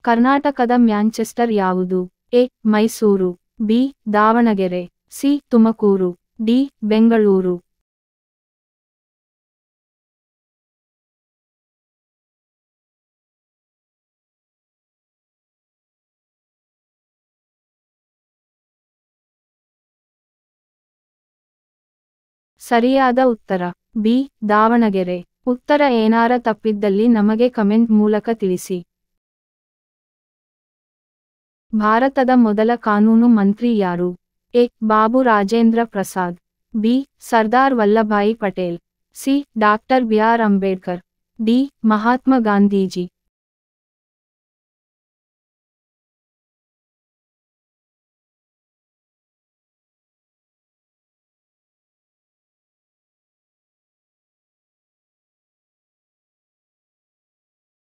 ಕರ್ನಾಟಕದ ಮ್ಯಾಂಚೆಸ್ಟರ್ ಯಾವುದು? A. Mysuru, B. Davanagere, C. Tumakuru, D. Bengaluru. ಸರಿಯಾದ ಉತ್ತರ ಬಿ. ದಾವಣಗೆರೆ. ಉತ್ತರ ಏನಾರ ತಪ್ಪಿದ್ದಲ್ಲಿ ನಮಗೆ ಕಮೆಂಟ್ ಮೂಲಕ ತಿಳಿಸಿ. ಭಾರತದ ಮೊದಲ ಕಾನೂನು ಮಂತ್ರಿ ಯಾರು? A. Babu Rajendra Prasad, B. Sardar Vallabhbhai Patel, C. Doctor B R. Ambedkar, D. Mahatma Gandhiji.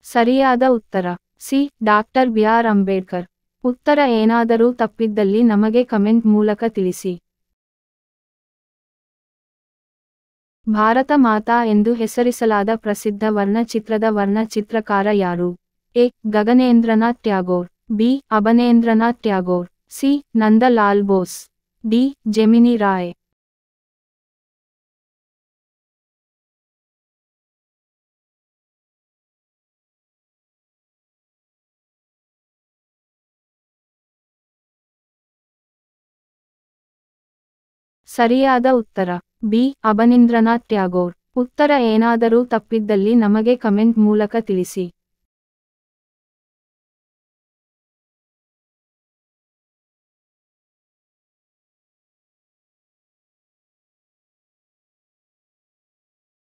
ಸರಿಯಾದ ಉತ್ತರ ಸಿ. Doctor B R. ಅಂಬೇಡ್ಕರ್. ಉತ್ತರ ಏನಾದರೂ ತಪ್ಪಿದ್ದಲ್ಲಿ ನಮಗೆ ಕಮೆಂಟ್ ಮೂಲಕ ತಿಳಿಸಿ. ಭಾರತ ಮಾತಾ ಎಂದು ಹೆಸರಿಸಲಾದ ಪ್ರಸಿದ್ಧ ವರ್ಣಚಿತ್ರದ ವರ್ಣಚಿತ್ರಕಾರ ಯಾರು? A. Gaganendranath Tagore, B. Abanindranath Tagore, C. Nandalal Bose, D. Jamini Roy. ಸರಿಯಾದ ಉತ್ತರ ಬಿ. ಅಬನೀಂದ್ರನಾಥ್ ಟ್ಯಾಗೋರ್. ಉತ್ತರ ಏನಾದರೂ ತಪ್ಪಿದ್ದಲ್ಲಿ ನಮಗೆ ಕಮೆಂಟ್ ಮೂಲಕ ತಿಳಿಸಿ.